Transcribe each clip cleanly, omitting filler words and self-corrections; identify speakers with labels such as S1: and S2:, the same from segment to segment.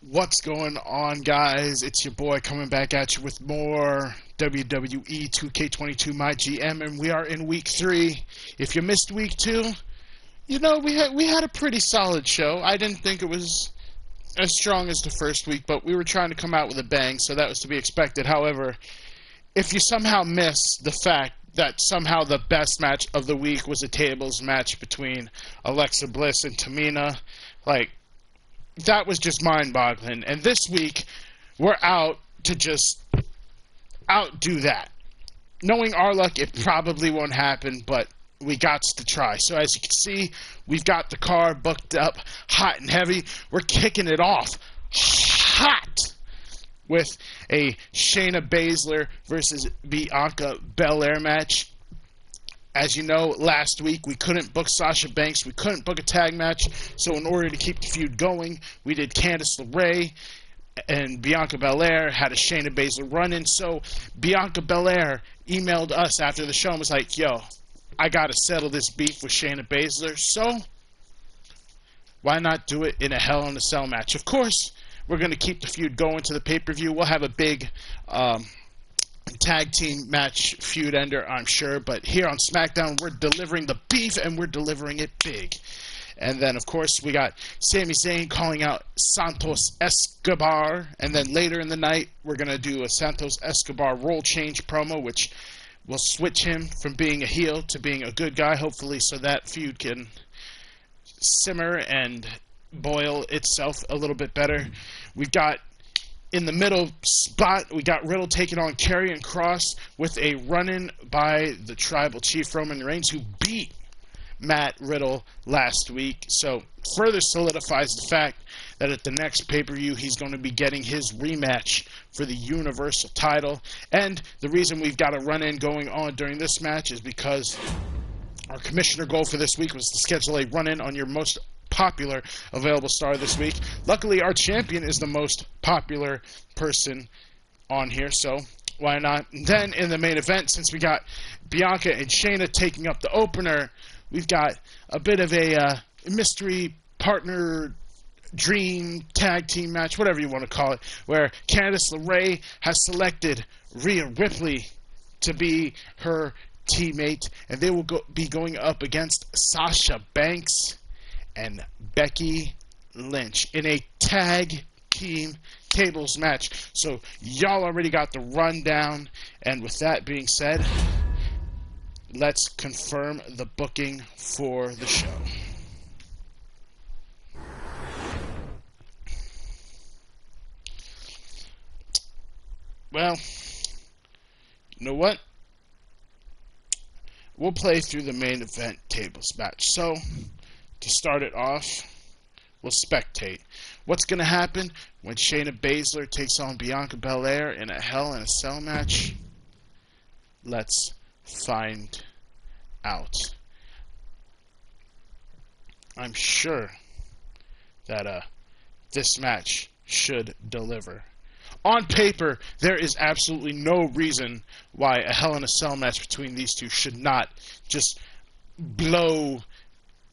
S1: What's going on, guys? It's your boy coming back at you with more WWE 2K22 MyGM, and we are in week 3. If you missed week 2, we had a pretty solid show. I didn't think it was as strong as the first week, but we were trying to come out with a bang, so that was to be expected. However, if you somehow miss the fact that somehow the best match of the week was a tables match between Alexa Bliss and Tamina, that was just mind-boggling. And this week, we're out to just outdo that. Knowing our luck, it probably won't happen, but we got to try. So as you can see, we've got the car booked up hot and heavy. We're kicking it off hot with a Shayna Baszler versus Bianca Belair match. As you know, last week we couldn't book Sasha Banks, we couldn't book a tag match, so in order to keep the feud going, we did Candice LeRae, and Bianca Belair had a Shayna Baszler run-in. So Bianca Belair emailed us after the show and was like, yo, I gotta settle this beef with Shayna Baszler, so why not do it in a Hell in a Cell match? Of course, we're going to keep the feud going to the pay-per-view. We'll have a big tag team match feud ender, I'm sure, but here on SmackDown, we're delivering the beef, and we're delivering it big. And then, of course, we got Sami Zayn calling out Santos Escobar, and then later in the night, we're going to do a Santos Escobar role change promo, which will switch him from being a heel to being a good guy, hopefully, so that feud can simmer and boil itself a little bit better. We've got in the middle spot, we got Riddle taking on Karrion Kross with a run-in by the Tribal Chief Roman Reigns, who beat Matt Riddle last week. So further solidifies the fact that at the next pay-per-view, he's going to be getting his rematch for the Universal title. And the reason we've got a run-in going on during this match is because our commissioner goal for this week was to schedule a run-in on your most popular available star this week. Luckily, our champion is the most popular person on here, so why not? And then in the main event, since we got Bianca and Shayna taking up the opener, we've got a bit of a mystery partner dream tag team match, whatever you want to call it, where Candice LeRae has selected Rhea Ripley to be her teammate, and they will be going up against Sasha Banks and Becky Lynch in a tag team tables match. So y'all already got the rundown, and with that being said, let's confirm the booking for the show. Well, you know what? We'll play through the main event tables match. So to start it off, we'll spectate. What's going to happen when Shayna Baszler takes on Bianca Belair in a Hell in a Cell match? Let's find out. I'm sure that this match should deliver. On paper, there is absolutely no reason why a Hell in a Cell match between these two should not just blow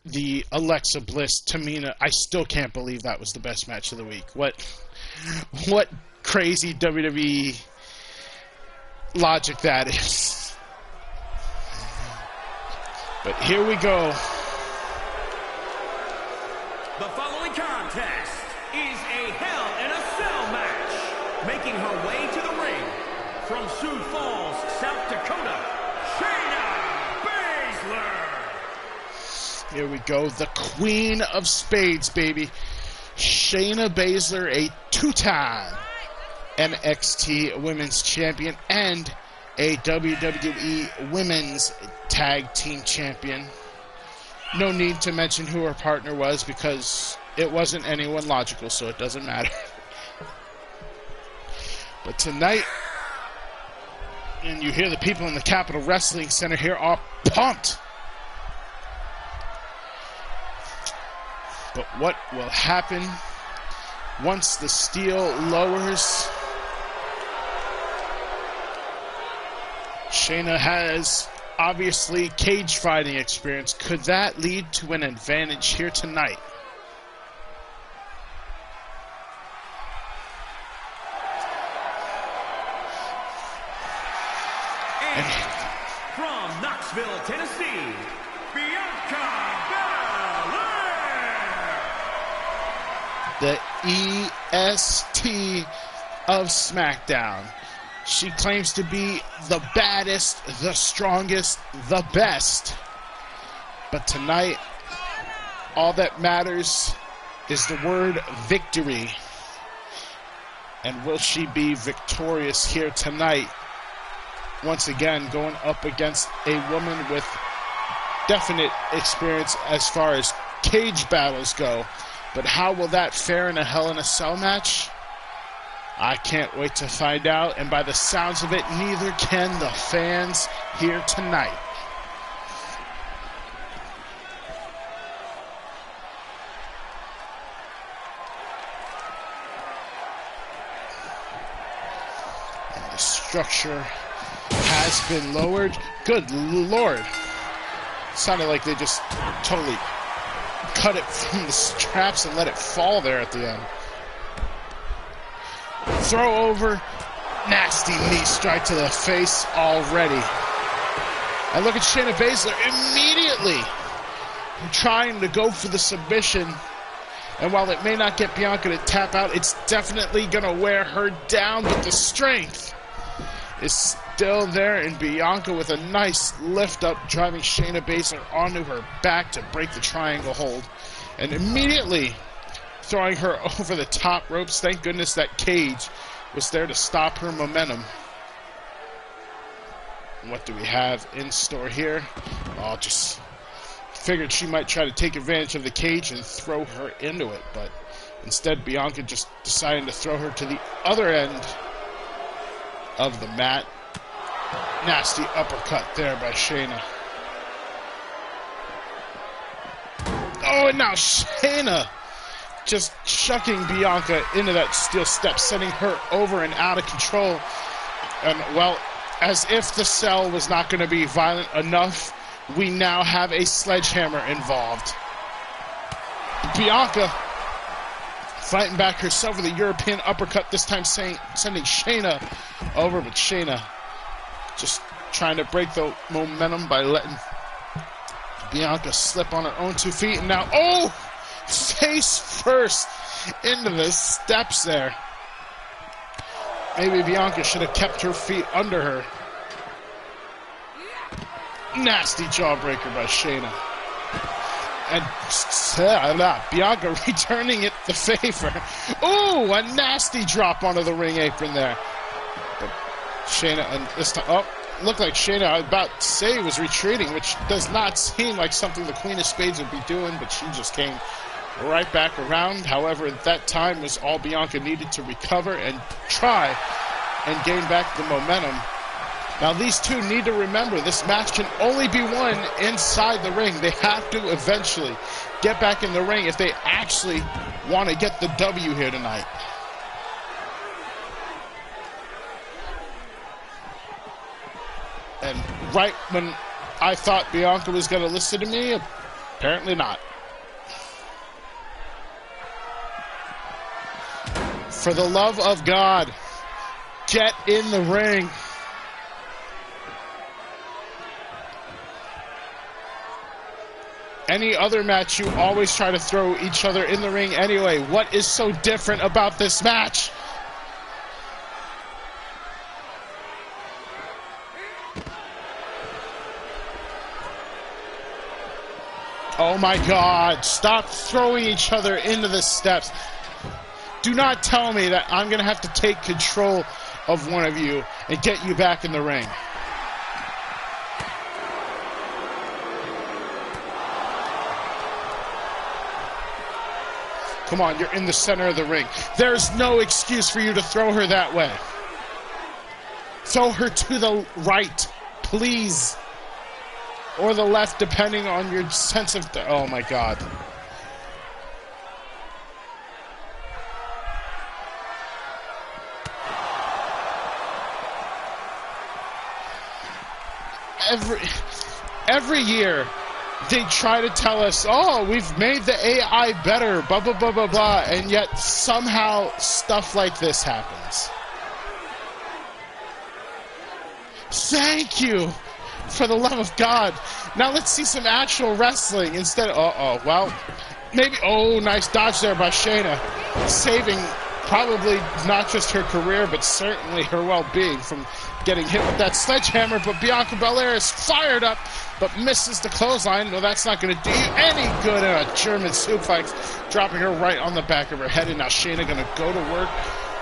S1: the Alexa Bliss Tamina. I still can't believe that was the best match of the week. What crazy WWE logic that is. But here we go.
S2: The following contest is a Hell in a Cell match. Making her way to the ring from Sioux Falls, South Dakota, Shayna Baszler.
S1: Here we go, the Queen of Spades, baby. Shayna Baszler, a two-time NXT Women's Champion and a WWE Women's Tag Team Champion. No need to mention who her partner was because it wasn't anyone logical, so it doesn't matter. But tonight, and you hear the people in the Capitol Wrestling Center here are pumped. But what will happen once the steel lowers? Shayna has obviously cage fighting experience. Could that lead to an advantage here tonight? And
S2: from Knoxville, Tennessee, Bianca Belair.
S1: the EST of SmackDown. She claims to be the baddest, the strongest, the best. But tonight, all that matters is the word victory. And will she be victorious here tonight? Once again, going up against a woman with definite experience as far as cage battles go. But how will that fare in a Hell in a Cell match? I can't wait to find out, and by the sounds of it, neither can the fans here tonight. And the structure has been lowered. Good Lord. Sounded like they just totally cut it from the straps and let it fall there at the end. Throw over, nasty knee strike to the face already. And look at Shayna Baszler immediately trying to go for the submission. And while it may not get Bianca to tap out, it's definitely going to wear her down. But the strength is still there, and Bianca with a nice lift up, driving Shayna Baszler onto her back to break the triangle hold. And immediately throwing her over the top ropes. Thank goodness that cage was there to stop her momentum. What do we have in store here? Oh, just figured she might try to take advantage of the cage and throw her into it, but instead Bianca just decided to throw her to the other end of the mat. Nasty uppercut there by Shayna. Oh, and now Shayna just chucking Bianca into that steel step, sending her over and out of control. And, well, as if the cell was not going to be violent enough, we now have a sledgehammer involved. Bianca fighting back herself with a European uppercut, this time sending Shayna over, but Shayna just trying to break the momentum by letting Bianca slip on her own 2 feet. And now, oh! Face first into the steps there. Maybe Bianca should have kept her feet under her. Nasty jawbreaker by Shayna. And Bianca returning it the favor. Ooh, a nasty drop onto the ring apron there. But Shayna, and this time, oh, looked like Shayna, I was about to say, was retreating, which does not seem like something the Queen of Spades would be doing, but she just came right back around. However, that time was all Bianca needed to recover and try and gain back the momentum. Now, these two need to remember this match can only be won inside the ring. They have to eventually get back in the ring if they actually want to get the W here tonight. And right when I thought Bianca was going to listen to me, apparently not. For the love of God, get in the ring. Any other match, you always try to throw each other in the ring anyway. What is so different about this match? Oh my God, stop throwing each other into the steps. Do not tell me that I'm going to have to take control of one of you and get you back in the ring. Come on, you're in the center of the ring. There's no excuse for you to throw her that way. Throw her to the right, please. Or the left, depending on your sense of... Oh my God. Every year, they try to tell us, oh, we've made the AI better, blah, blah, blah, blah, blah, and yet somehow stuff like this happens. Thank you. For the love of God. Now let's see some actual wrestling instead of... Uh-oh. Well, maybe... Oh, nice dodge there by Shayna. Saving probably not just her career, but certainly her well-being from getting hit with that sledgehammer. But Bianca Belair is fired up, but misses the clothesline. No, that's not going to do you any good. And a German suplex, dropping her right on the back of her head. And now Shayna going to go to work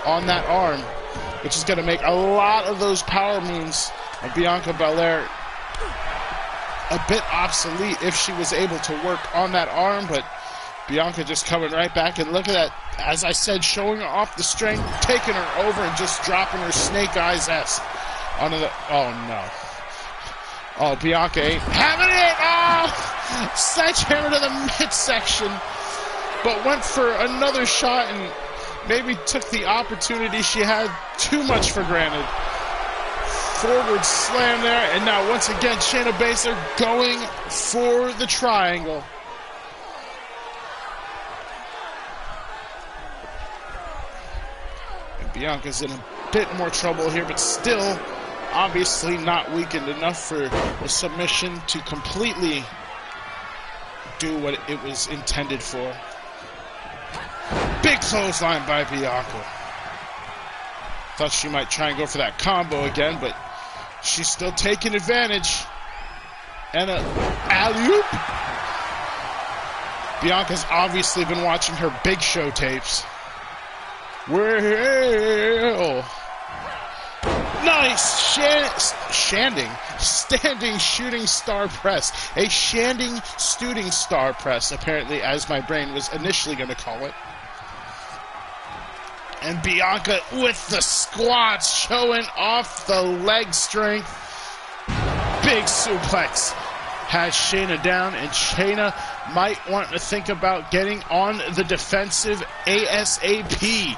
S1: on that arm, which is going to make a lot of those power moves of Bianca Belair a bit obsolete if she was able to work on that arm. But Bianca just coming right back, and look at that, as I said, showing off the strength, taking her over and just dropping her snake eyes ass onto the... Oh no. Oh, Bianca ain't having it. Oh, sledgehammer to the midsection, but went for another shot and maybe took the opportunity she had too much for granted. Forward slam there, and now once again Shayna Baszler going for the triangle. And Bianca's in a bit more trouble here, but still obviously not weakened enough for a submission to completely do what it was intended for. Big clothesline by Bianca. Thought she might try and go for that combo again, but she's still taking advantage. And a alley-oop. Bianca's obviously been watching her Big Show tapes. Well, nice standing shooting star press. A standing shooting star press, apparently, as my brain was initially going to call it. And Bianca with the squats, showing off the leg strength. Big suplex has Shayna down, and Shayna might want to think about getting on the defensive ASAP.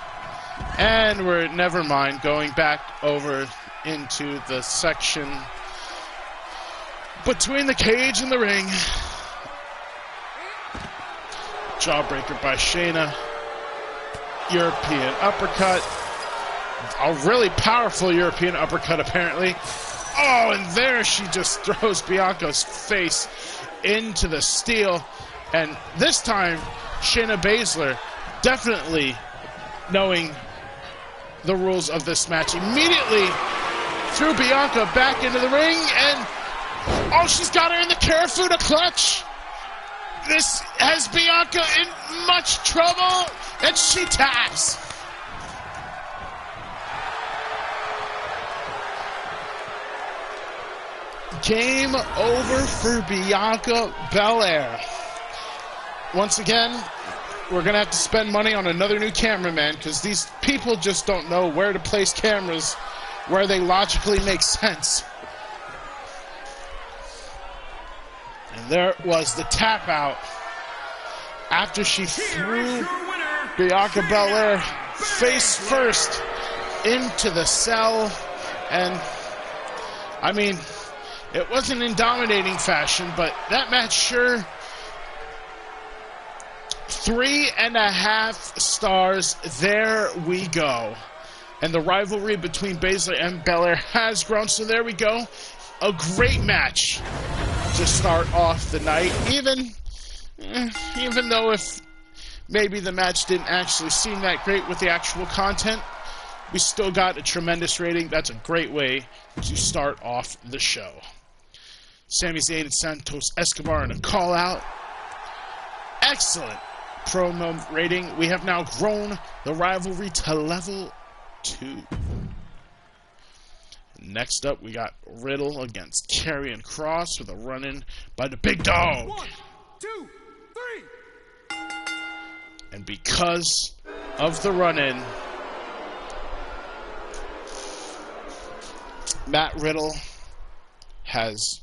S1: And we're, never mind, going back over into the section between the cage and the ring. Jawbreaker by Shayna. European uppercut. A really powerful European uppercut, apparently. Oh, and there she just throws Bianca's face into the steel. And this time, Shayna Baszler, definitely knowing the rules of this match, immediately threw Bianca back into the ring, and oh, she's got her in the Karafuda clutch. This has Bianca in much trouble, and she taps. Game over for Bianca Belair. Once again, we're going to have to spend money on another new cameraman, because these people just don't know where to place cameras where they logically make sense. And there was the tap out after she threw Bianca Belair face first into the cell. And, I mean, it wasn't in dominating fashion, but that match sure... 3.5 stars. There we go. And the rivalry between Baszler and Belair has grown. So there we go. A great match to start off the night. Even though if maybe the match didn't actually seem that great with the actual content, we still got a tremendous rating. That's a great way to start off the show. Sami Zayn and Santos Escobar in a call out. Excellent promo rating. We have now grown the rivalry to level 2. Next up, we got Riddle against Karrion Kross with a run-in by the big dog.
S2: 1, 2, 3.
S1: And because of the run-in, Matt Riddle has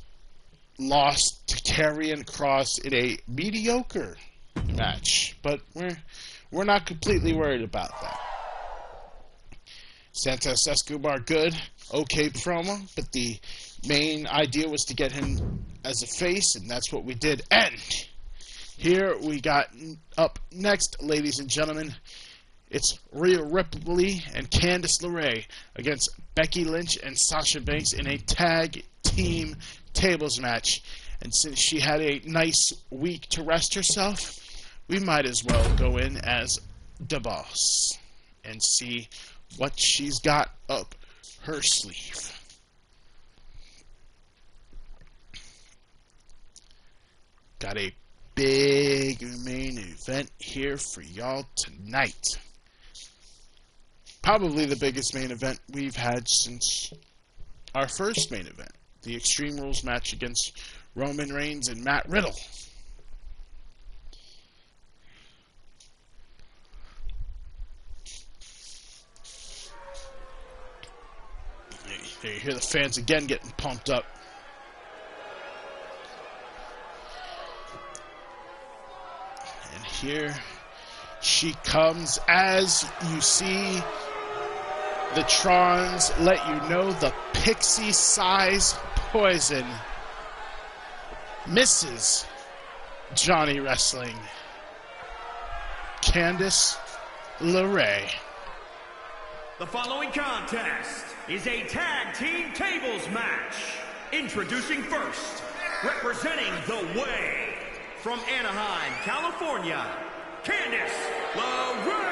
S1: lost to Karrion Kross in a mediocre match, but we're not completely worried about that. Santos Escobar, good, okay promo, but the main idea was to get him as a face, and that's what we did. And here we got up next, ladies and gentlemen, It's Rhea Ripley and Candice LeRae against Becky Lynch and Sasha Banks in a tag team tables match. And since she had a nice week to rest herself, we might as well go in as the boss and see what she's got up her sleeve. Got a big main event here for y'all tonight. Probably the biggest main event we've had since our first main event, the Extreme Rules match against Roman Reigns and Matt Riddle. There you hear the fans again getting pumped up. And here she comes. As you see, the Trons let you know the pixie-size poison misses Johnny Wrestling. Candice LeRae.
S2: The following contest is a tag team tables match. Introducing first, representing the Way, from Anaheim, California, Candice LeRae.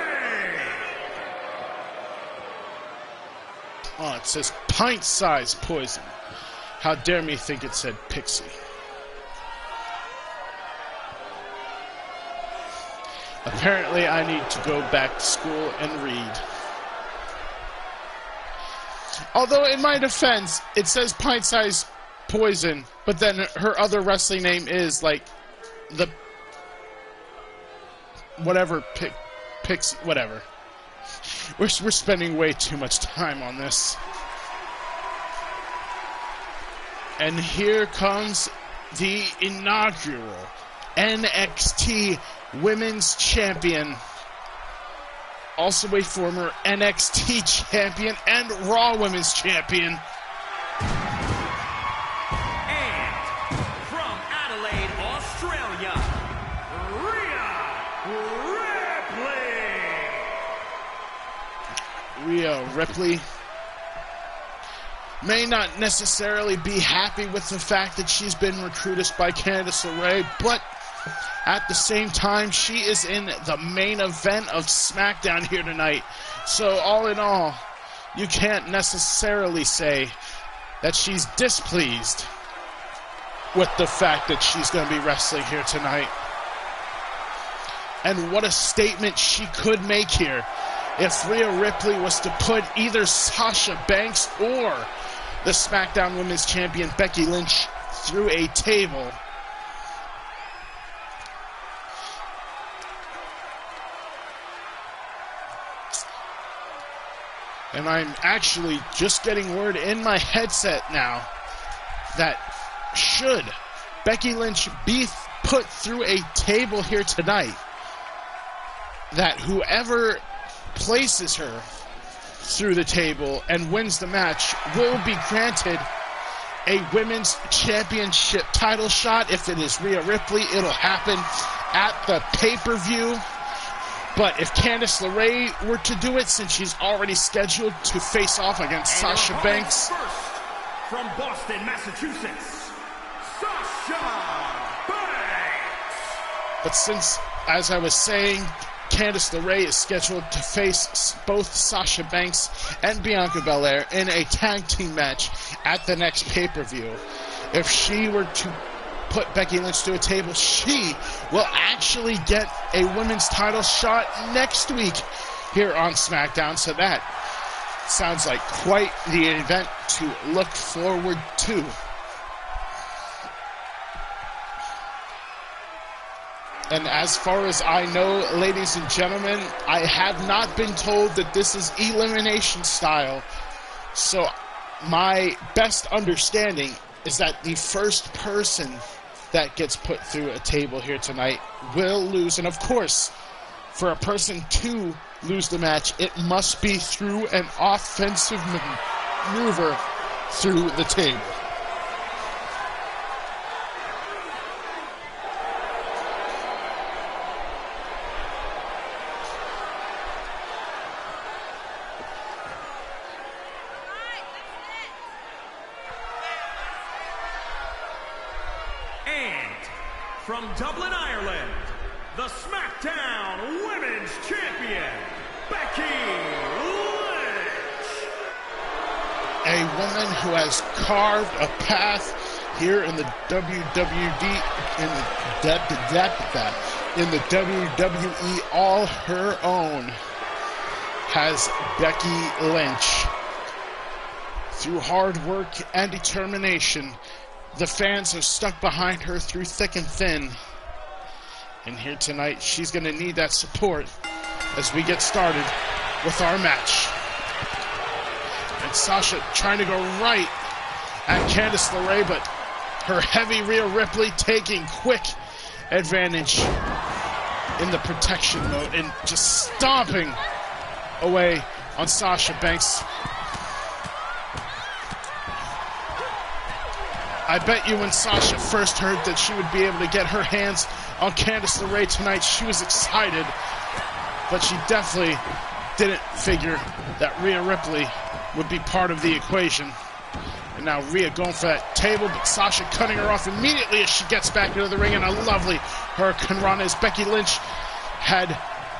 S1: Oh, it says pint-sized poison. How dare me think it said pixie. Apparently, I need to go back to school and read. Although, in my defense, it says pint-sized poison, but then her other wrestling name is, like, the... whatever, pixie, whatever. We're spending way too much time on this. And here comes the inaugural NXT Women's Champion, also a former NXT Champion and Raw Women's Champion.
S2: And from Adelaide, Australia,
S1: Rhea Ripley may not necessarily be happy with the fact that she's been recruited by Candice LeRae, but at the same time, she is in the main event of SmackDown here tonight. So all in all, you can't necessarily say that she's displeased with the fact that she's going to be wrestling here tonight. And what a statement she could make here if Rhea Ripley was to put either Sasha Banks or the SmackDown Women's Champion Becky Lynch through a table. And I'm actually just getting word in my headset now that should Becky Lynch be put through a table here tonight, that whoever places her through the table and wins the match will be granted a women's championship title shot. If it is Rhea Ripley, it'll happen at the pay-per-view. But if Candice LeRae were to do it, since she's already scheduled to face off against Sasha Banks.
S2: First, from Boston, Massachusetts, Sasha Banks.
S1: But since, as I was saying, Candice LeRae is scheduled to face both Sasha Banks and Bianca Belair in a tag team match at the next pay-per-view, if she were to put Becky Lynch to a table, she will actually get a women's title shot next week here on SmackDown. So that sounds like quite the event to look forward to. And as far as I know, ladies and gentlemen, I have not been told that this is elimination style. So my best understanding is that the first person that gets put through a table here tonight will lose. And of course, for a person to lose the match, it must be through an offensive maneuver through the table.
S2: from Dublin, Ireland, the SmackDown Women's Champion, Becky Lynch.
S1: A woman who has carved a path here in the in the WWE all her own, has Becky Lynch. Through hard work and determination, the fans are stuck behind her through thick and thin. And here tonight, she's going to need that support as we get started with our match. And Sasha trying to go right at Candice LeRae, but her heavy Rhea Ripley taking quick advantage in the protection mode and just stomping away on Sasha Banks. I bet you when Sasha first heard that she would be able to get her hands on Candice LeRae tonight, she was excited, but she definitely didn't figure that Rhea Ripley would be part of the equation. And now Rhea going for that table, but Sasha cutting her off immediately as she gets back into the ring, and a lovely Hurricane Rana as Becky Lynch had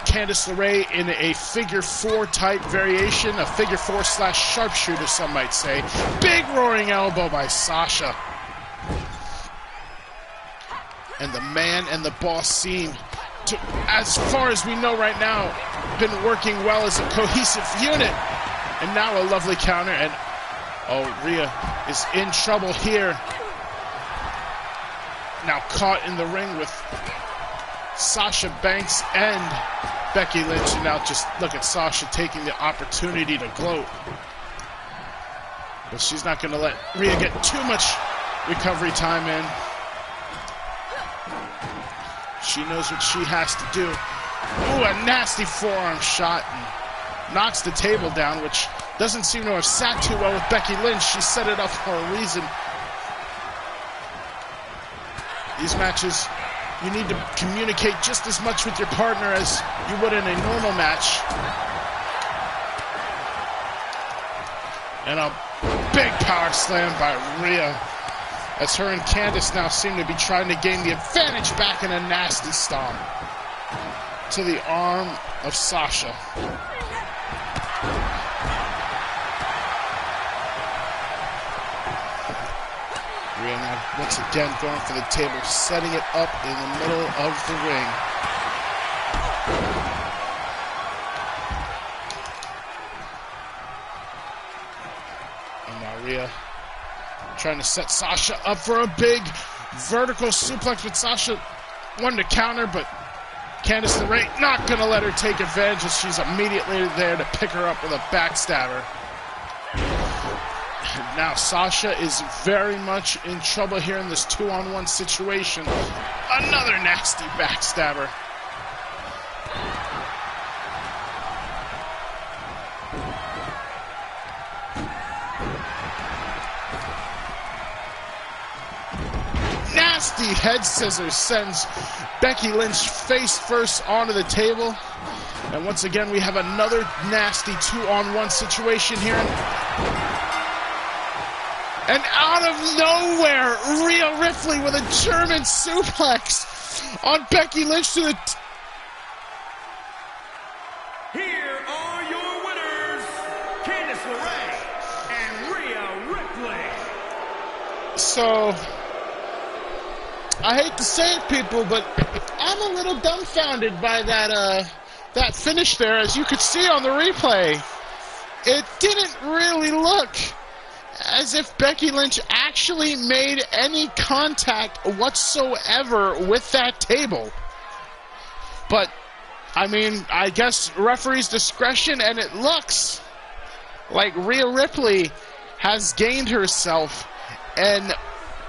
S1: Candice LeRae in a figure four type variation, a figure four / sharpshooter, some might say. Big roaring elbow by Sasha. And the man and the boss seem to, as far as we know right now, been working well as a cohesive unit. And now a lovely counter, and oh, Rhea is in trouble here. Now caught in the ring with Sasha Banks and Becky Lynch. And now just look at Sasha taking the opportunity to gloat. But she's not going to let Rhea get too much recovery time in. She knows what she has to do. Ooh, a nasty forearm shot, and knocks the table down, which doesn't seem to have sat too well with Becky Lynch. She set it up for a reason. These matches, you need to communicate just as much with your partner as you would in a normal match. And a big power slam by Rhea, as her and Candice now seem to be trying to gain the advantage back in a nasty stomp to the arm of Sasha. Rhea now once again going for the table, setting it up in the middle of the ring. And now Rhea trying to set Sasha up for a big vertical suplex, but Sasha wanted to counter, but Candice LeRae not going to let her take advantage as she's immediately there to pick her up with a backstabber. And now Sasha is very much in trouble here in this 2-on-1 situation. Another nasty backstabber. Nasty head scissors sends Becky Lynch face first onto the table. And once again, we have another nasty 2-on-1 situation here. And out of nowhere, Rhea Ripley with a German suplex on Becky Lynch to the...
S2: Here are your winners, Candice LeRae and Rhea Ripley.
S1: So, I hate to say it, people, but I'm a little dumbfounded by that finish there. As you could see on the replay, it didn't really look as if Becky Lynch actually made any contact whatsoever with that table. But, I mean, I guess referee's discretion, and it looks like Rhea Ripley has gained herself an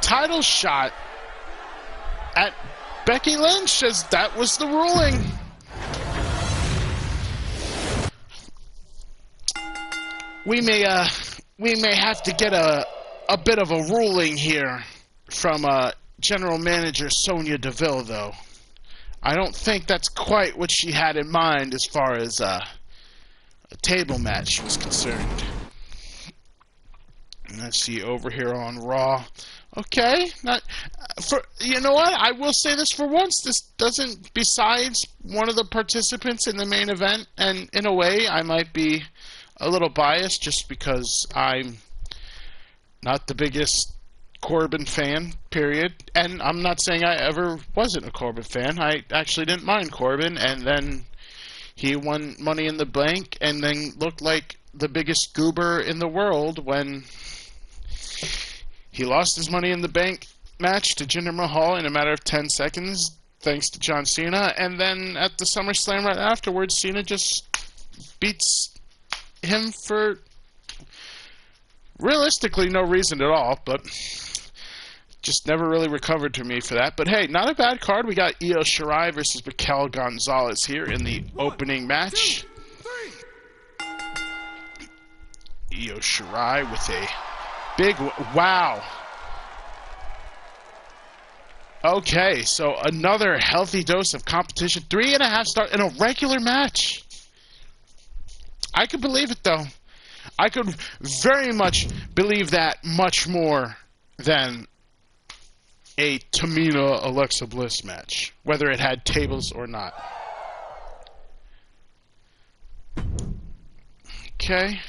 S1: title shot at Becky Lynch, as that was the ruling. We may have to get a bit of a ruling here from General Manager Sonya Deville, though. I don't think that's quite what she had in mind as far as a table match was concerned. And let's see over here on Raw. Okay, not You know what? I will say this for once. This doesn't, besides one of the participants in the main event, and in a way, I might be a little biased just because I'm not the biggest Corbin fan, period. And I'm not saying I ever wasn't a Corbin fan. I actually didn't mind Corbin, and then he won Money in the Bank and then looked like the biggest goober in the world when he lost his Money in the Bank match to Jinder Mahal in a matter of 10 seconds thanks to John Cena, and then at the SummerSlam right afterwards, Cena just beats him for realistically no reason at all, but just never really recovered to me for that. But hey, not a bad card. We got Io Shirai versus Raquel Gonzalez here in the opening match. Io Shirai with a big wow. Okay, so another healthy dose of competition. 3.5 stars in a regular match. I could believe it, though. I could very much believe that much more than a Tamina-Alexa Bliss match, whether it had tables or not. Okay.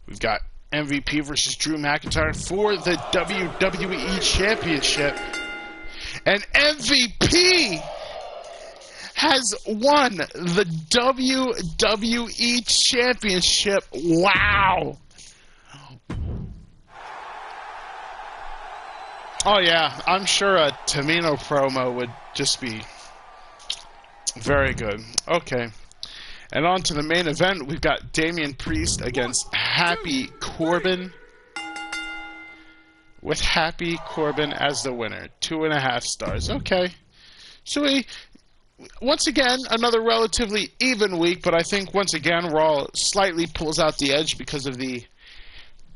S1: We've got MVP versus Drew McIntyre for the WWE Championship. And MVP has won the WWE Championship. Wow. Oh, yeah. I'm sure a Tamino promo would just be very good. Okay. And on to the main event. We've got Damian Priest against Happy Corbin, with Happy Corbin as the winner. 2.5 stars. Okay. So once again, another relatively even week, but I think once again Raw slightly pulls out the edge because of the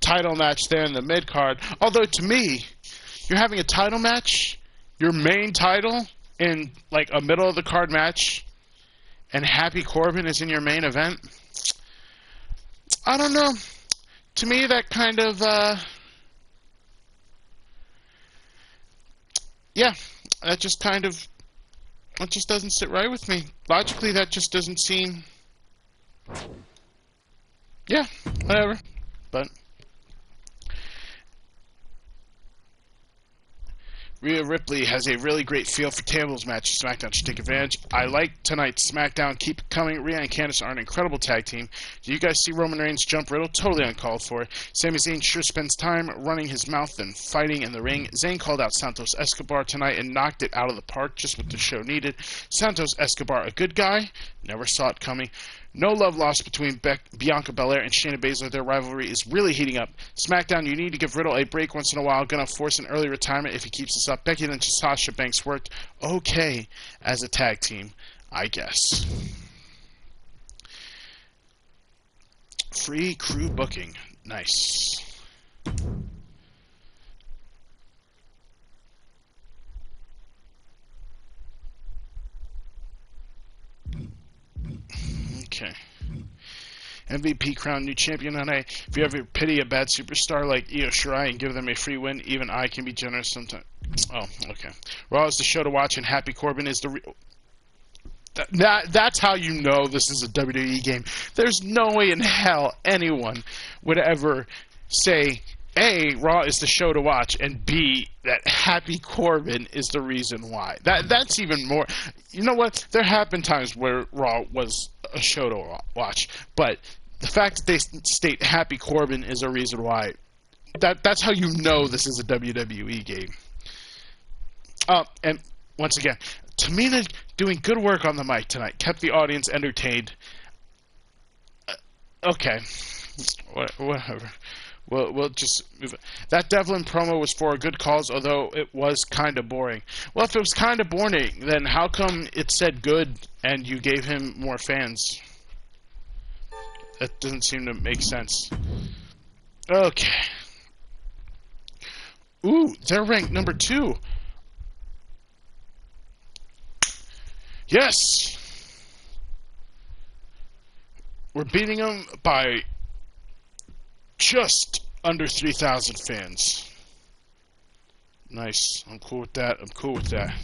S1: title match there in the mid-card. Although to me, you're having a title match, your main title, in like a middle-of-the-card match, and Happy Corbin is in your main event. I don't know. To me, that kind of... yeah, that just doesn't sit right with me. Logically, that just doesn't seem... yeah, whatever. But Rhea Ripley has a really great feel for tables matches. SmackDown should take advantage. I like tonight's SmackDown. Keep it coming. Rhea and Candice are an incredible tag team. Do you guys see Roman Reigns jump Riddle? Totally uncalled for. Sami Zayn sure spends time running his mouth than fighting in the ring. Zayn called out Santos Escobar tonight and knocked it out of the park, just what the show needed. Santos Escobar, a good guy. Never saw it coming. No love lost between Bianca Belair and Shayna Baszler. Their rivalry is really heating up. SmackDown, you need to give Riddle a break once in a while. Gonna force an early retirement if he keeps this up. Becky Lynch and Sasha Banks worked okay as a tag team, I guess. Free crew booking. Nice. Okay. MVP crowned new champion tonight. If you ever pity a bad superstar like Io Shirai and give them a free win, even I can be generous sometimes. Oh, okay. Raw is the show to watch, and Happy Corbin is the... That's how you know this is a WWE game. There's no way in hell anyone would ever say, A, Raw is the show to watch, and B, that Happy Corbin is the reason why. That's even more... You know what? There have been times where Raw was a show to watch, but the fact that they state Happy Corbin is a reason why, that's how you know this is a WWE game. And once again, Tamina doing good work on the mic tonight, kept the audience entertained. Okay, whatever. We'll just move it. That Devlin promo was for a good cause, although it was kind of boring. Well, if it was kind of boring, then how come it said good and you gave him more fans? That doesn't seem to make sense. Okay. Ooh, they're ranked number 2. Yes! We're beating them by just under 3,000 fans. Nice. I'm cool with that. I'm cool with that.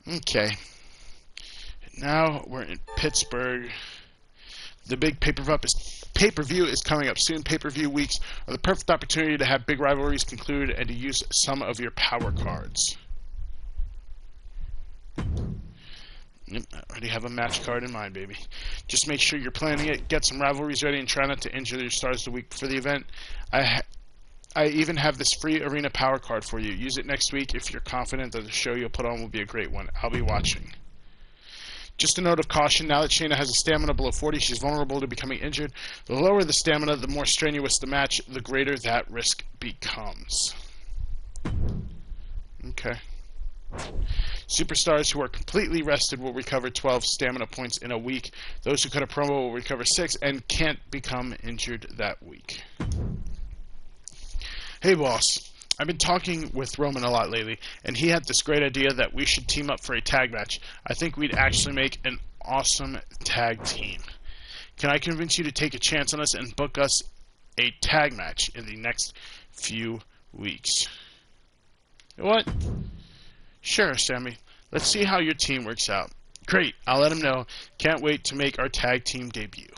S1: Okay. Now we're in Pittsburgh. The big pay-per-view is coming up soon. Pay-per-view weeks are the perfect opportunity to have big rivalries conclude and to use some of your power cards. Yep, I already have a match card in mind, baby. Just make sure you're planning it. Get some rivalries ready and try not to injure your stars the week before the event. I even have this free arena power card for you. Use it next week if you're confident that the show you'll put on will be a great one. I'll be watching. Just a note of caution, now that Shayna has a stamina below 40, she's vulnerable to becoming injured. The lower the stamina, the more strenuous the match, the greater that risk becomes. Okay. Superstars who are completely rested will recover 12 stamina points in a week. Those who cut a promo will recover 6 and can't become injured that week. Hey boss, I've been talking with Roman a lot lately, and he had this great idea that we should team up for a tag match. I think we'd actually make an awesome tag team. Can I convince you to take a chance on us and book us a tag match in the next few weeks? What? Sure, Sammy. Let's see how your team works out. Great, I'll let him know. Can't wait to make our tag team debut.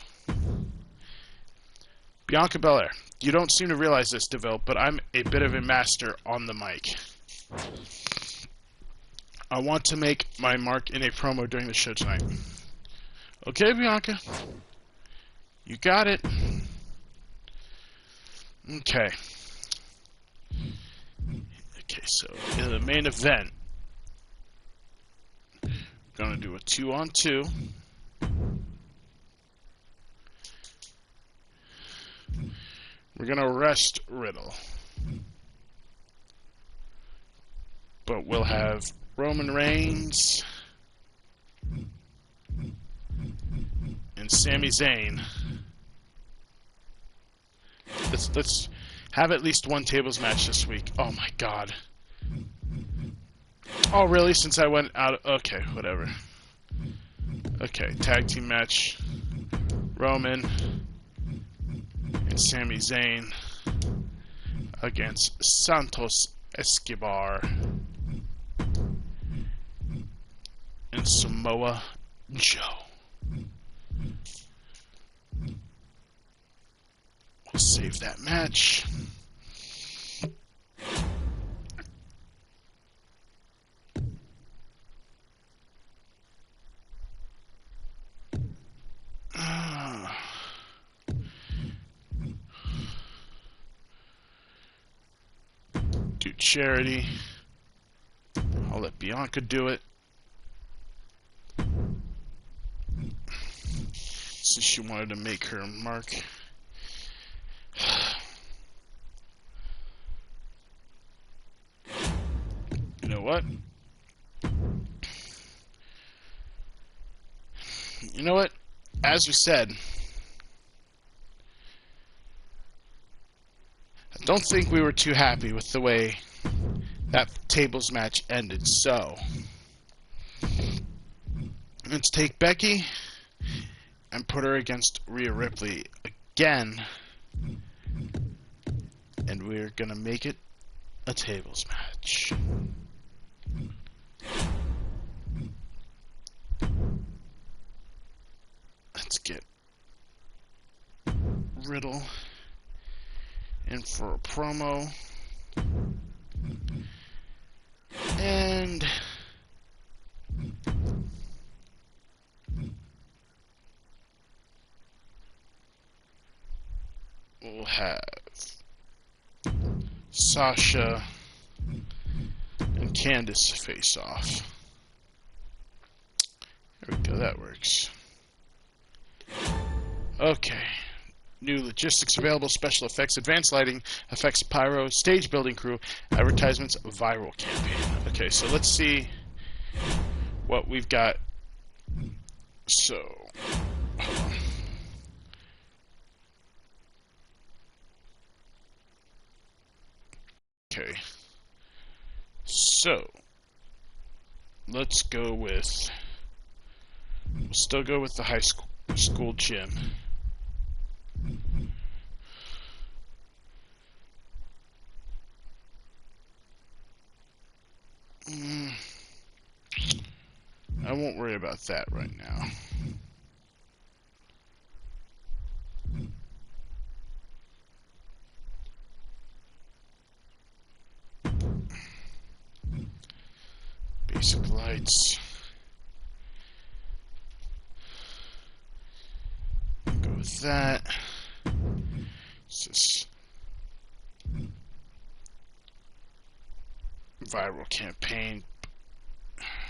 S1: Bianca Belair. You don't seem to realize this, DeVille, but I'm a bit of a master on the mic. I want to make my mark in a promo during the show tonight. Okay, Bianca. You got it. Okay. Okay, so in the main event, we're going to do a 2-on-2. We're going to rest Riddle. But we'll have Roman Reigns and Sami Zayn. Let's have at least one tables match this week. Oh my god. Oh really? Since I went out... Okay, whatever. Okay, tag team match. Roman and Sami Zayn against Santos Escobar and Samoa Joe. We'll save that match. Do charity. I'll let Bianca do it. Since she wanted to make her mark. You know what? You know what? As we said, I don't think we were too happy with the way that tables match ended, so let's take Becky and put her against Rhea Ripley again, and we're gonna make it a tables match. Let's get Riddle in for a promo. And we'll have Sasha and Candice face off. There we go, that works. Okay. New logistics available, special effects, advanced lighting, effects, pyro, stage building crew, advertisements, viral campaign. Okay, so let's see what we've got. So, hold on. Okay. So, let's go with, we'll still go with the high school gym. I won't worry about that right now. Basic lights. Go with that. It's just viral campaign.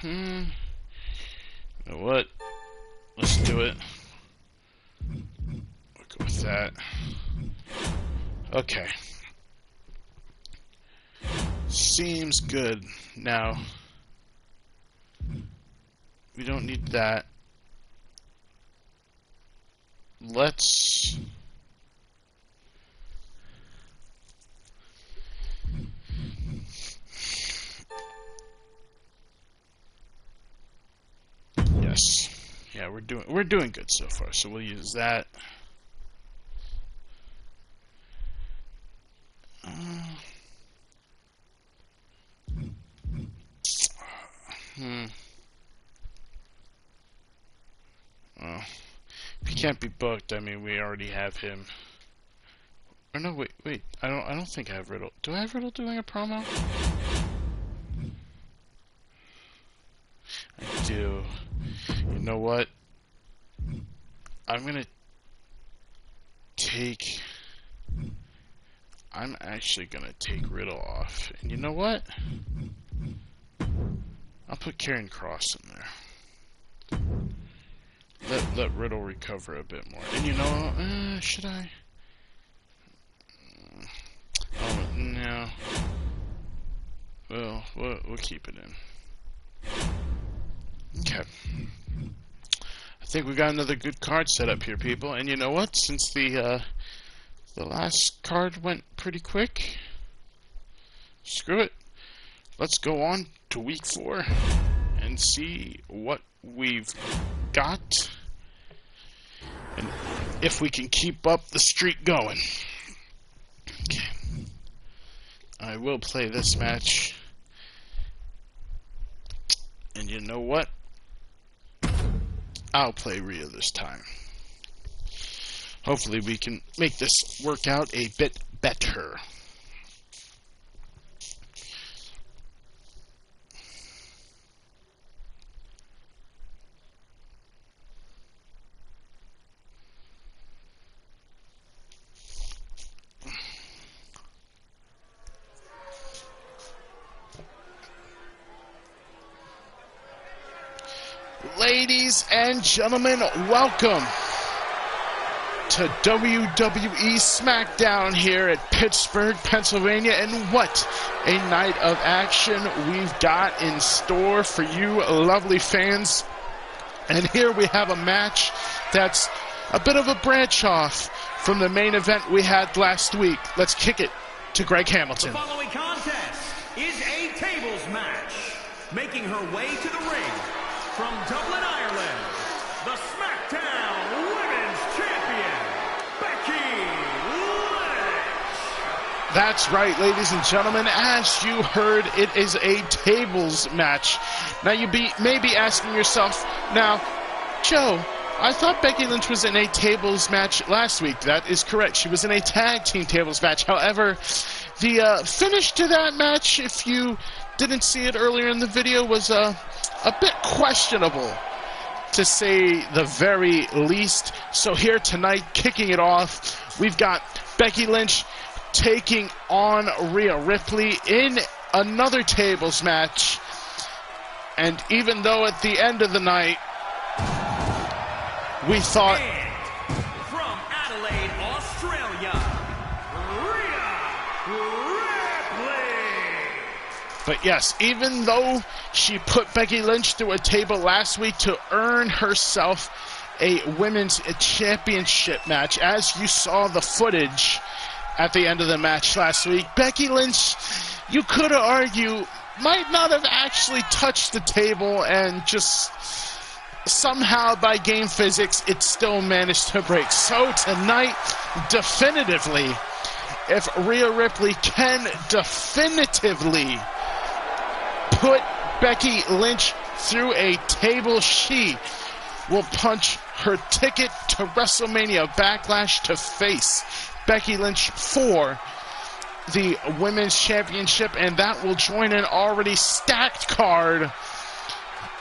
S1: You know what? Let's do it. We'll go with that. Okay. Seems good. Now, we don't need that. Let's... Yes. Yeah, we're doing good so far. So we'll use that. Well, if he can't be booked, I mean, we already have him. Or no, wait. I don't think I have Riddle. Do I have Riddle doing a promo? I do. You know what? I'm actually gonna take Riddle off. And you know what? I'll put Karrion Kross in there. Let Riddle recover a bit more. And you know, should I? Oh, no. Well, we'll keep it in. Okay. I think we got another good card set up here, people. And you know what? Since the last card went pretty quick, screw it. Let's go on to week 4 and see what we've got and if we can keep up the streak going. Okay. I will play this match. And you know what? I'll play Rhea this time. Hopefully we can make this work out a bit better. Ladies and gentlemen, welcome to WWE SmackDown here at Pittsburgh, Pennsylvania. And what a night of action we've got in store for you lovely fans. And here we have a match that's a bit of a branch off from the main event we had last week. Let's kick it to Greg Hamilton.
S2: The following contest is a tables match. Making her way to the ring from Dublin, Ireland, the SmackDown Women's Champion, Becky Lynch.
S1: That's right, ladies and gentlemen. As you heard, it is a tables match. Now, you may be asking yourself, now, Joe, I thought Becky Lynch was in a tables match last week. That is correct. She was in a tag team tables match. However, the finish to that match, if you didn't see it earlier in the video, was a bit questionable, to say the very least. So here tonight, kicking it off, we've got Becky Lynch taking on Rhea Ripley in another tables match. And even though at the end of the night, we thought...
S2: And from Adelaide, Australia, Rhea Ripley.
S1: But yes, even though she put Becky Lynch through a table last week to earn herself a women's championship match, as you saw the footage at the end of the match last week, Becky Lynch, you could argue, might not have actually touched the table, and just somehow by game physics, it still managed to break. So tonight, definitively, if Rhea Ripley can definitively put Becky Lynch through a table. She will punch her ticket to WrestleMania Backlash to face Becky Lynch for the Women's Championship, and that will join an already stacked card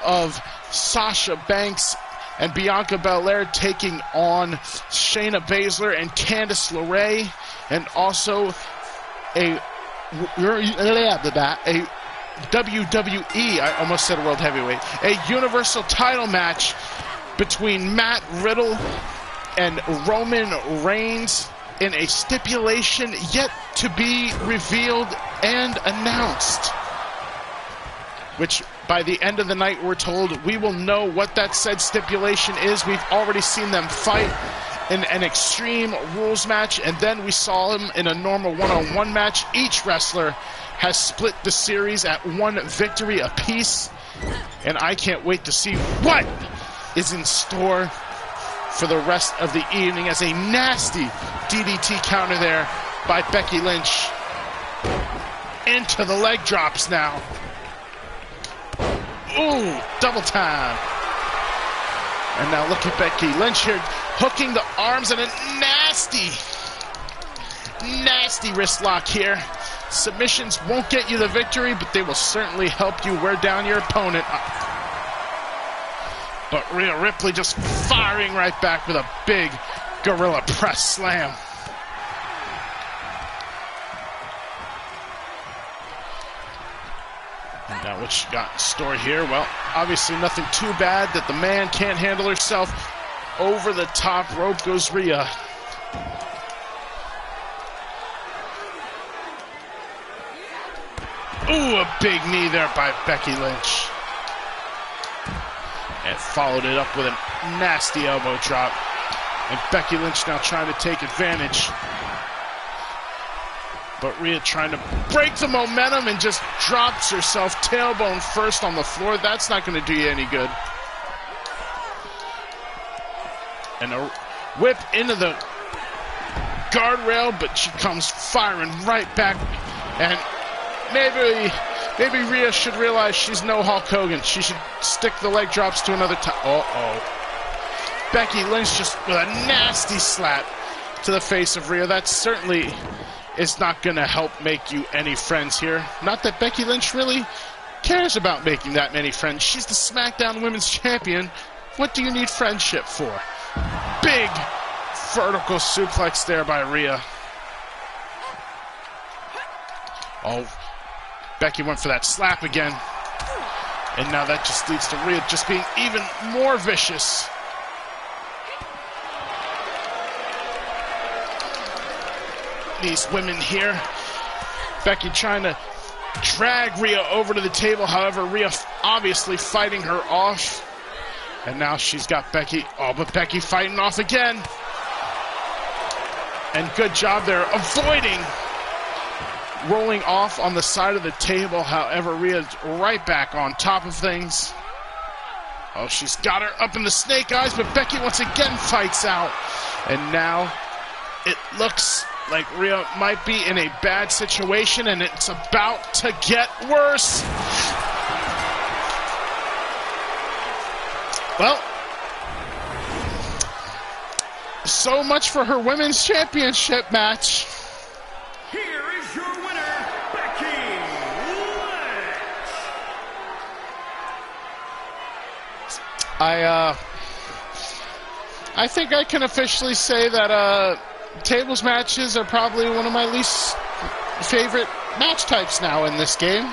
S1: of Sasha Banks and Bianca Belair taking on Shayna Baszler and Candice LeRae, and also a WWE, I almost said World Heavyweight, a Universal title match between Matt Riddle and Roman Reigns in a stipulation yet to be revealed and announced, which by the end of the night we're told we will know what that said stipulation is. We've already seen them fight in an Extreme Rules match, and then we saw them in a normal one-on-one match. Each wrestler has split the series at one victory apiece, and I can't wait to see what is in store for the rest of the evening as a nasty DDT counter there by Becky Lynch. Into the leg drops now. Ooh, double time. And now look at Becky Lynch here, hooking the arms and a nasty wrist lock here. Submissions won't get you the victory, but they will certainly help you wear down your opponent. But Rhea Ripley just firing right back with a big gorilla press slam. And now what she got in store here? Well, obviously nothing too bad that the man can't handle herself. Over the top rope goes Rhea. Ooh, a big knee there by Becky Lynch. And followed it up with a nasty elbow drop. And Becky Lynch now trying to take advantage. But Rhea trying to break the momentum and just drops herself tailbone first on the floor. That's not going to do you any good. And a whip into the guardrail, but she comes firing right back. And maybe Rhea should realize she's no Hulk Hogan. She should stick the leg drops to another time. Uh-oh. Becky Lynch just with a nasty slap to the face of Rhea. That certainly is not going to help make you any friends here. Not that Becky Lynch really cares about making that many friends. She's the SmackDown Women's Champion. What do you need friendship for? Big vertical suplex there by Rhea. Oh, Becky went for that slap again. And now that just leads to Rhea just being even more vicious. These women here. Becky trying to drag Rhea over to the table. However, Rhea obviously fighting her off. And now she's got Becky. Oh, but Becky fighting off again. And good job there avoiding rolling off on the side of the table. However, Rhea's right back on top of things. Oh, she's got her up in the snake eyes, but Becky once again fights out. And now it looks like Rhea might be in a bad situation, and it's about to get worse. Well, so much for her women's championship match.
S2: Here is your winner, Becky Lynch.
S1: I think I can officially say that tables matches are probably one of my least favorite match types now in this game.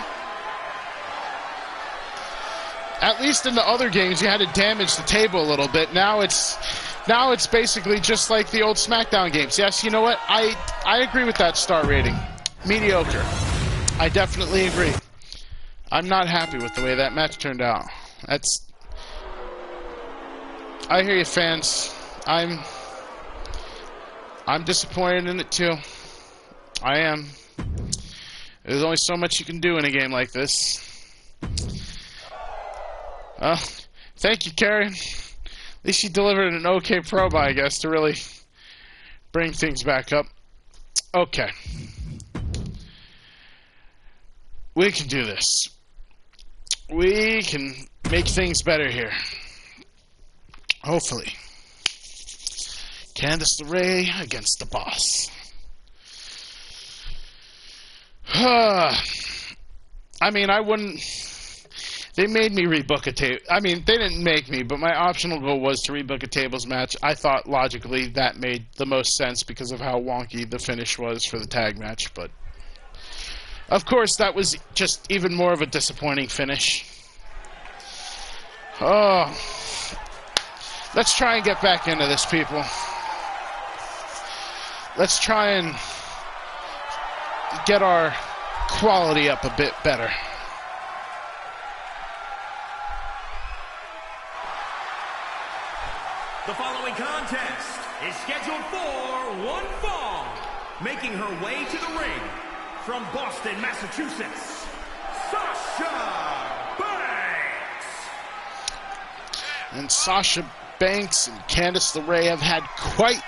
S1: At least in the other games, you had to damage the table a little bit. Now it's basically just like the old SmackDown games. Yes, you know what? I agree with that star rating. Mediocre. I definitely agree. I'm not happy with the way that match turned out. I hear you, fans. I'm disappointed in it too. I am. There's only so much you can do in a game like this. Thank you, Karen. At least you delivered an okay promo, I guess, to really bring things back up. Okay. We can do this. we can make things better here. Hopefully. Candice LeRae against the Boss. I mean, I wouldn't... They made me rebook a table. I mean, they didn't make me, but my optional goal was to rebook a tables match. I thought logically that made the most sense because of how wonky the finish was for the tag match. But, of course, that was just even more of a disappointing finish. Oh. Let's try and get back into this, people. Let's try and get our quality up a bit better.
S2: The following contest is scheduled for one fall. Making her way to the ring from Boston, Massachusetts, Sasha Banks.
S1: And Sasha Banks and Candice LeRae have had quite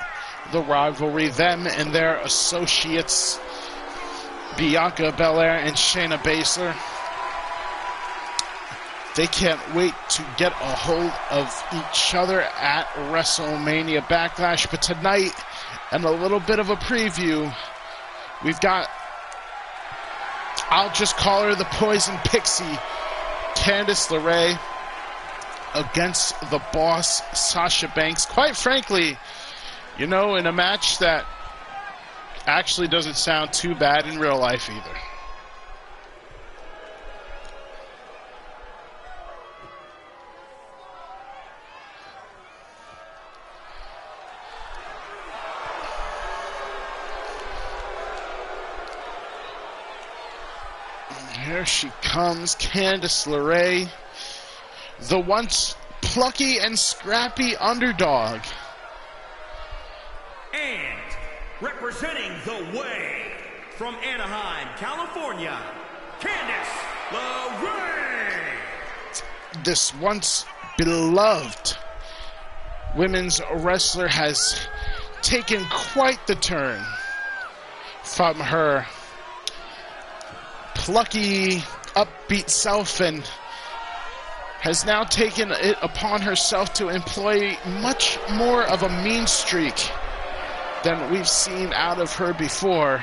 S1: the rivalry. Them and their associates, Bianca Belair and Shayna Baszler. They can't wait to get a hold of each other at WrestleMania Backlash. But tonight, and a little bit of a preview, we've got, I'll just call her the Poison Pixie, Candice LeRae against the Boss, Sasha Banks. Quite frankly, you know, in a match that actually doesn't sound too bad in real life either. Here she comes, Candice LeRae, the once plucky and scrappy underdog.
S2: And representing the way from Anaheim, California, Candice LeRae.
S1: This once beloved women's wrestler has taken quite the turn from her plucky, upbeat self and has now taken it upon herself to employ much more of a mean streak than we've seen out of her before.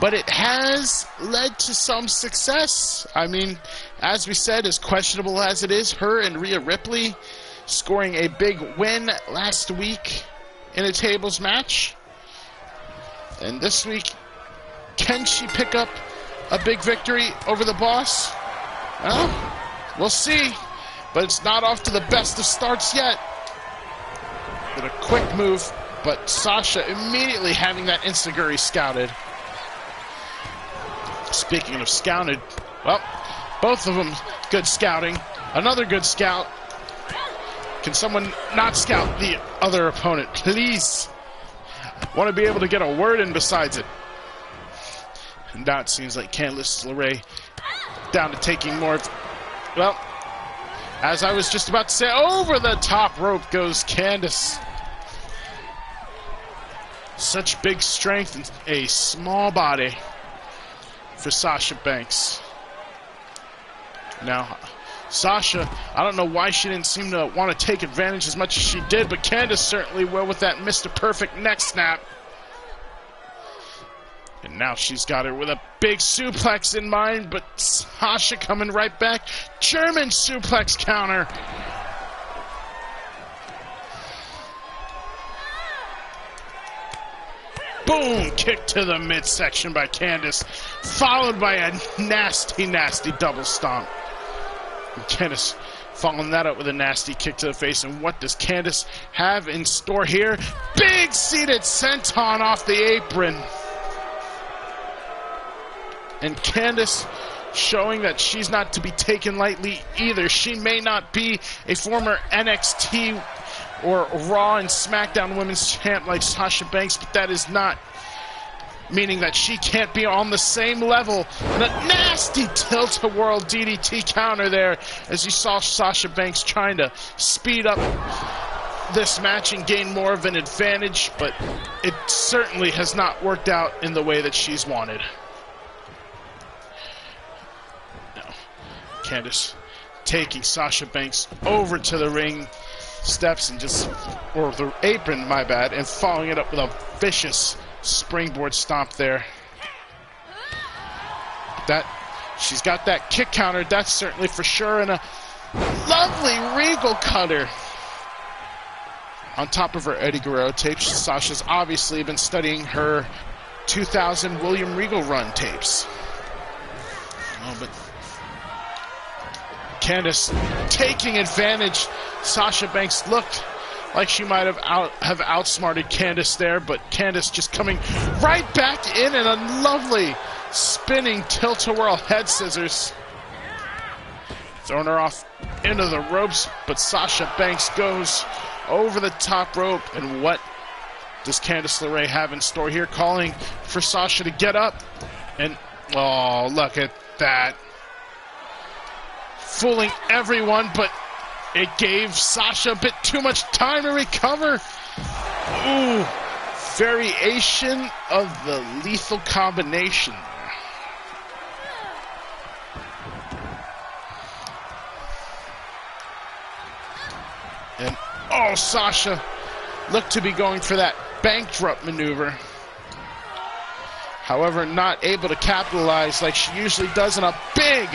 S1: But it has led to some success. I mean, as we said, as questionable as it is, her and Rhea Ripley scoring a big win last week in a tables match. And this week, can she pick up a big victory over the Boss? Well, we'll see. But it's not off to the best of starts yet. With a quick move, but Sasha immediately having that enziguri scouted. Speaking of scouted, well, both of them good scouting. Another good scout. Can someone not scout the other opponent, please? Want to be able to get a word in besides it. And now it seems like Candice LeRae down to taking more of, well, as I was just about to say, over the top rope goes Candice. Such big strength and a small body for Sasha Banks. Now, Sasha, I don't know why she didn't seem to want to take advantage as much as she did, but Candice certainly will with that Mr. Perfect neck snap. And now she's got her with a big suplex in mind, but Sasha coming right back. German suplex counter. Boom! Kick to the midsection by Candice, followed by a nasty, nasty double stomp. And Candice following that up with a nasty kick to the face. And what does Candice have in store here? Big seated senton off the apron. And Candice showing that she's not to be taken lightly either. She may not be a former NXT or Raw and SmackDown Women's Champ like Sasha Banks, but that is not meaning that she can't be on the same level. And a nasty tilt-a-whirl DDT counter there as you saw Sasha Banks trying to speed up this match and gain more of an advantage, but it certainly has not worked out in the way that she's wanted. Candice taking Sasha Banks over to the ring steps and or the apron, my bad, and following it up with a vicious springboard stomp there. She's got that kick counter, that's certainly for sure, and a lovely regal cutter. On top of her Eddie Guerrero tapes, Sasha's obviously been studying her 2000 William Regal run tapes. Oh, but Candice taking advantage. Sasha Banks looked like she might have outsmarted Candice there, but Candice just coming right back in and a lovely spinning tilt-a-whirl head scissors. Throwing her off into the ropes, but Sasha Banks goes over the top rope. And what does Candice LeRae have in store here? Calling for Sasha to get up. And, oh, look at that. Fooling everyone, but it gave Sasha a bit too much time to recover. Ooh, variation of the lethal combination. And, oh, Sasha looked to be going for that bankrupt maneuver. However, not able to capitalize like she usually does in a big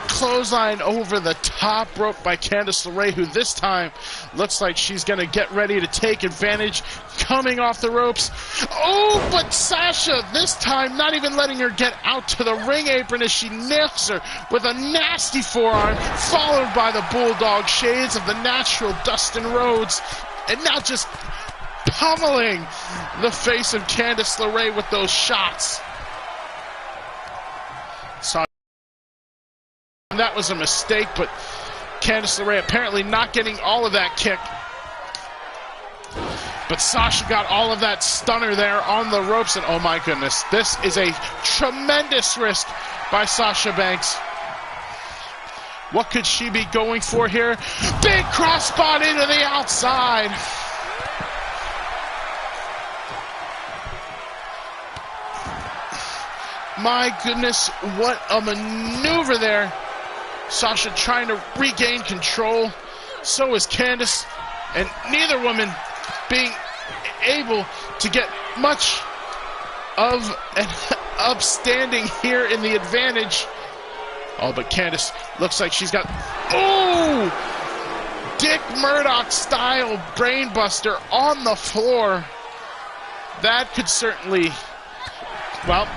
S1: clothesline over the top rope by Candice LeRae, who this time looks like she's going to get ready to take advantage, coming off the ropes. Oh, but Sasha this time not even letting her get out to the ring apron as she nails her with a nasty forearm, followed by the bulldog shades of the natural Dustin Rhodes, and now just pummeling the face of Candice LeRae with those shots. That was a mistake, but Candice LeRae apparently not getting all of that kick. But Sasha got all of that stunner there on the ropes, and oh my goodness, this is a tremendous risk by Sasha Banks. What could she be going for here? Big crossbody into the outside. My goodness, what a maneuver there. Sasha trying to regain control. So is Candice. And neither woman being able to get much of an upstanding here in the advantage. Oh, but Candice looks like she's got... Ooh! Dick Murdoch style brainbuster on the floor. That could certainly... Well...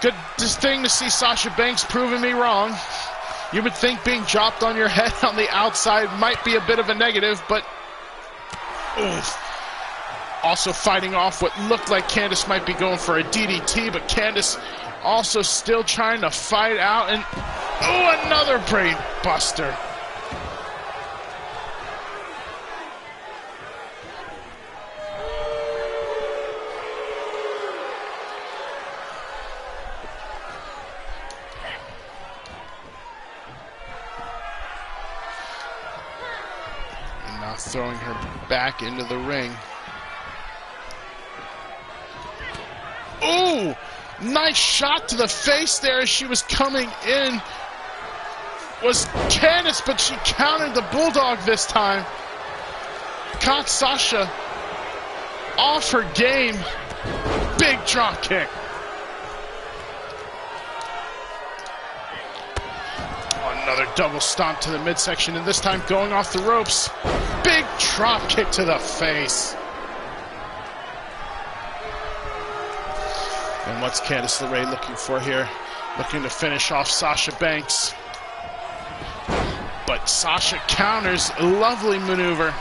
S1: Good thing to see Sasha Banks proving me wrong. You would think being dropped on your head on the outside might be a bit of a negative, but oof. Also fighting off what looked like Candice might be going for a DDT, but Candice also still trying to fight out, and ooh, another brain buster. Throwing her back into the ring. Ooh! Nice shot to the face there as she was coming in. Was Candice, but she countered the bulldog this time. Caught Sasha off her game. Big drop kick. Another double stomp to the midsection, and this time going off the ropes. Big drop kick to the face. And what's Candice LeRae looking for here? Looking to finish off Sasha Banks. But Sasha counters. A lovely maneuver.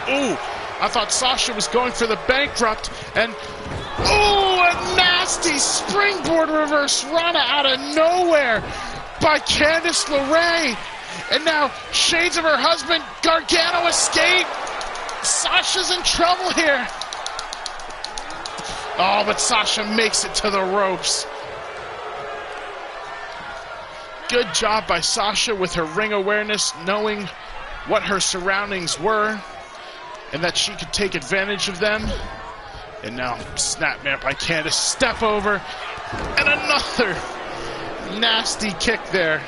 S1: Ooh, I thought Sasha was going for the bankrupt, and ooh, a nasty springboard reverse run out of nowhere by Candice LeRae. And now shades of her husband, Gargano, escape. Sasha's in trouble here. Oh, but Sasha makes it to the ropes. Good job by Sasha with her ring awareness, knowing what her surroundings were and that she could take advantage of them. And now snapmare by Candice. Step over. And another nasty kick there.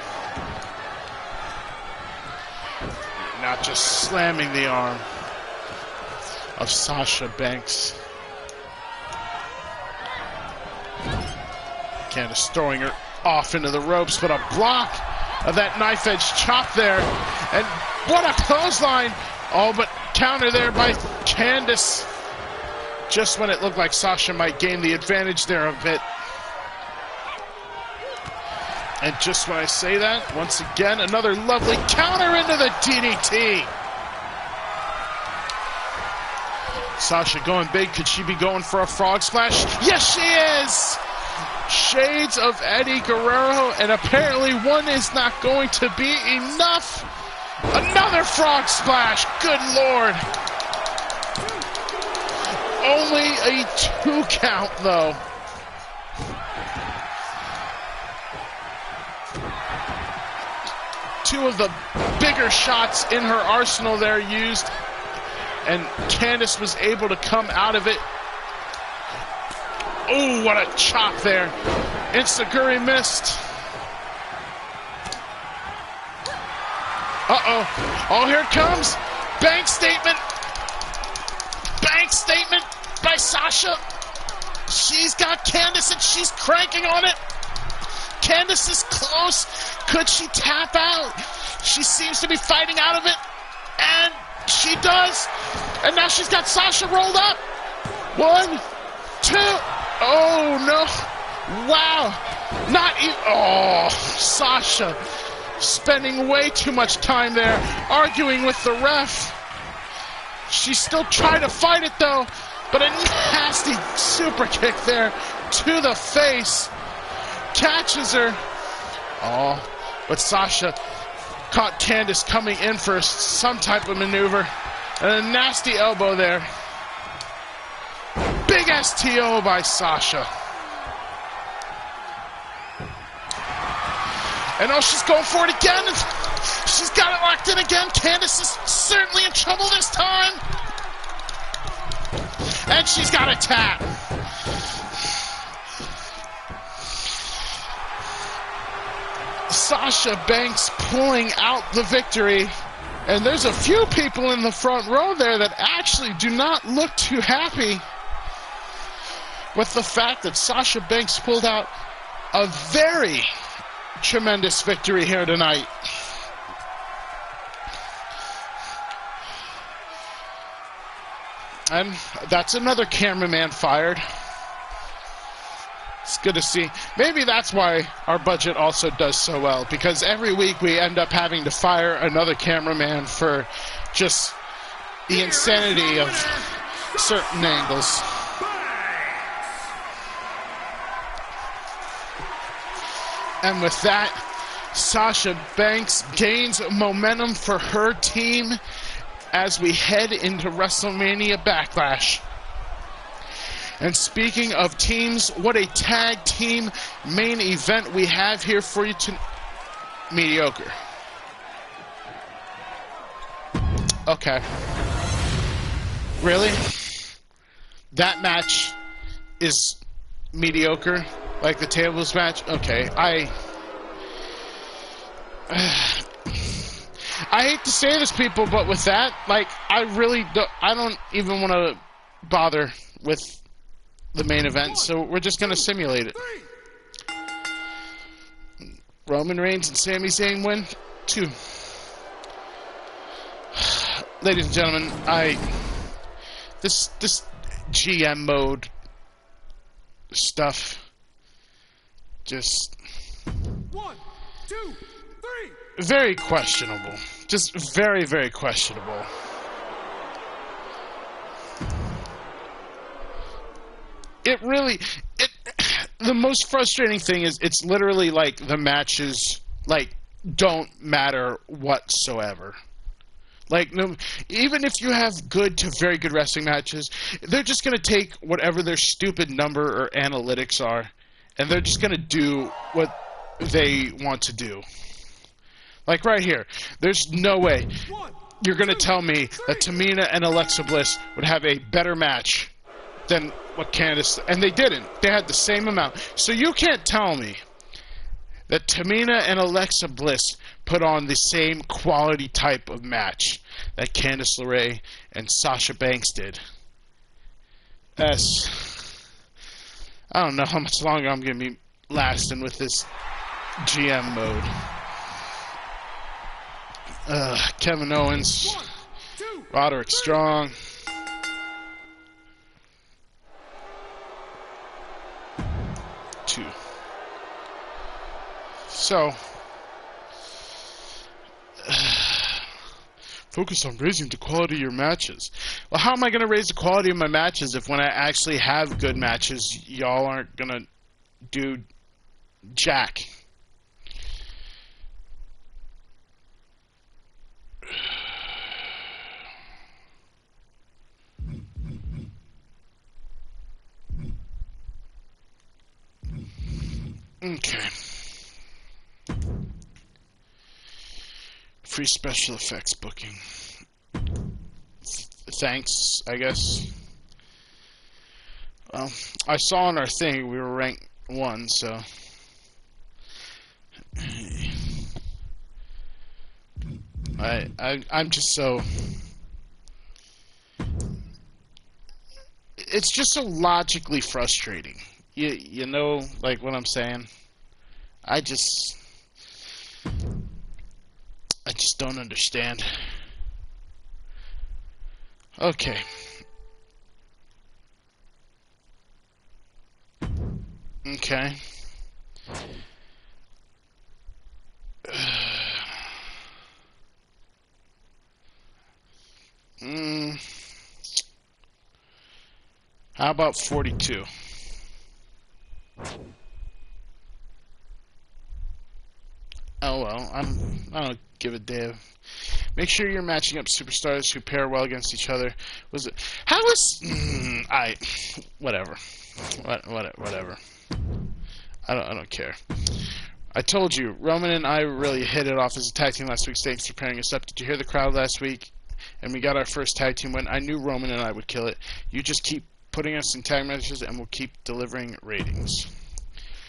S1: Now just slamming the arm of Sasha Banks. Candice throwing her off into the ropes, but a block of that knife edge chop there. And what a clothesline. Oh, but counter there by Candice. Just when it looked like Sasha might gain the advantage there a bit. And just when I say that, once again, another lovely counter into the DDT. Sasha going big. Could she be going for a frog splash? Yes, she is! Shades of Eddie Guerrero, and apparently one is not going to be enough. Another frog splash. Good Lord. Only a 2 count, though. Two of the bigger shots in her arsenal there used, and Candice was able to come out of it. Oh, what a chop there. Enziguri missed. Uh-oh. Oh, here it comes. Bank statement. Bank statement by Sasha. She's got Candice and she's cranking on it. Candice is close. Could she tap out? She seems to be fighting out of it. And she does. And now she's got Sasha rolled up. 1, 2. Oh, no. Wow. Not even. Oh, Sasha spending way too much time there arguing with the ref. She's still trying to fight it, though. But a nasty super kick there to the face. Catches her. Oh, but Sasha caught Candice coming in for some type of maneuver. And a nasty elbow there. Big STO by Sasha. And oh, she's going for it again. She's got it locked in again. Candice is certainly in trouble this time. And she's got a tap. Sasha Banks pulling out the victory. And there's a few people in the front row there that actually do not look too happy with the fact that Sasha Banks pulled out a very tremendous victory here tonight. And that's another cameraman fired. It's good to see. Maybe that's why our budget also does so well, because every week we end up having to fire another cameraman for just the insanity of certain angles. And with that, Sasha Banks gains momentum for her team as we head into WrestleMania Backlash. And speaking of teams, what a tag team main event we have here for you tonight. Mediocre. Okay. Really? That match is mediocre? Like the tables match? Okay, I hate to say this, people, but with that, like, I don't even want to bother with the main event, so we're just going to simulate it. Roman Reigns and Sami Zayn win. 2. Ladies and gentlemen, this GM mode stuff just
S2: 1, 2, 3.
S1: very questionable. Just very, very questionable. The most frustrating thing is it's literally like the matches like don't matter whatsoever. Like, no, even if you have good to very good wrestling matches, they're just going to take whatever their stupid number or analytics are, and they're just going to do what they want to do. Like right here, there's no way you're going to tell me that Tamina and Alexa Bliss would have a better match than what Candice, and they didn't. They had the same amount. So you can't tell me that Tamina and Alexa Bliss put on the same quality type of match that Candice LeRae and Sasha Banks did. I don't know how much longer I'm going to be lasting with this GM mode. Kevin Owens, Roderick Strong. Two. So, focus on raising the quality of your matches. Well, how am I going to raise the quality of my matches if when I actually have good matches, y'all aren't going to do jack? Okay. Free special effects booking. Thanks, I guess. Well, I saw on our thing we were ranked 1, so... I'm just so... It's just so logically frustrating. You know, like what I'm saying? I just don't understand. Okay. Okay. How about 42? Oh well, I don't give a damn. Make sure you're matching up superstars who pair well against each other. Was it? How was? Whatever. Whatever. I don't care. I told you, Roman and I really hit it off as a tag team last week. Thanks for pairing us up. Did you hear the crowd last week? And we got our first tag team win. I knew Roman and I would kill it. You just keep putting us in tag matches, and we'll keep delivering ratings.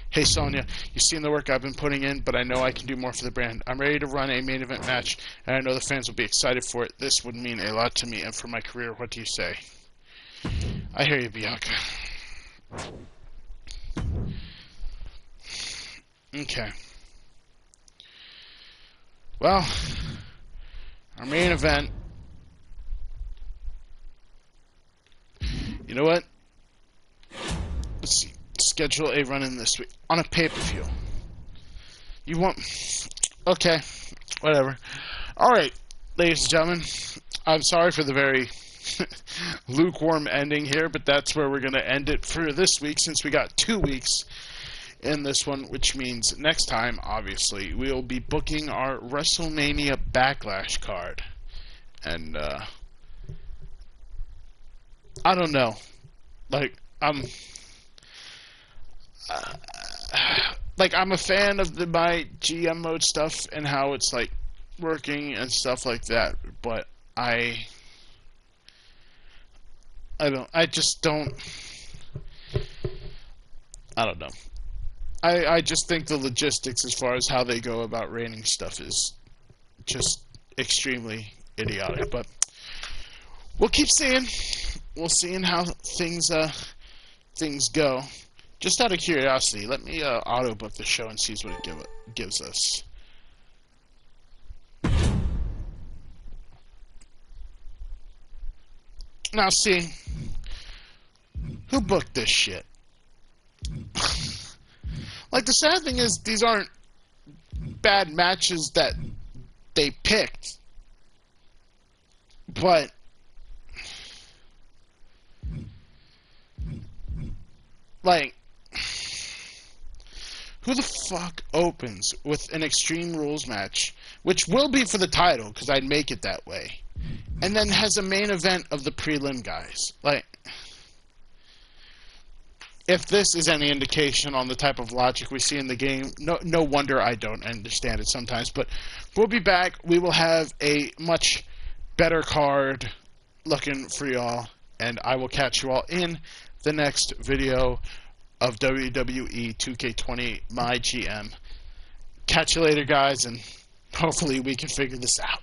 S1: Hey Sonya, you've seen the work I've been putting in, but I know I can do more for the brand. I'm ready to run a main event match, and I know the fans will be excited for it. This would mean a lot to me and for my career. What do you say? I hear you, Bianca. Okay. Well, our main event. You know what? Let's see. Schedule a run-in this week on a pay-per-view. You want... Okay. Whatever. Alright, ladies and gentlemen. I'm sorry for the very lukewarm ending here, but that's where we're going to end it for this week, since we got 2 weeks in this one, which means next time, obviously, we'll be booking our WrestleMania Backlash card. And, I don't know. Like, I'm a fan of the MyGM mode stuff and how it's, like, working and stuff like that, but I just don't know. I just think the logistics as far as how they go about rating stuff is just extremely idiotic, but we'll keep seeing. We'll see how things go. Just out of curiosity, let me auto book the show and see what it gives us. Now, see, who booked this shit? Like, the sad thing is, these aren't bad matches that they picked, but like, who the fuck opens with an Extreme Rules match, which will be for the title, because I'd make it that way, and then has a main event of the prelim guys? Like, if this is any indication on the type of logic we see in the game, no wonder I don't understand it sometimes. But we'll be back. We will have a much better card looking for y'all, and I will catch you all in the next video of WWE 2K20 MyGM. Catch you later, guys, and hopefully we can figure this out.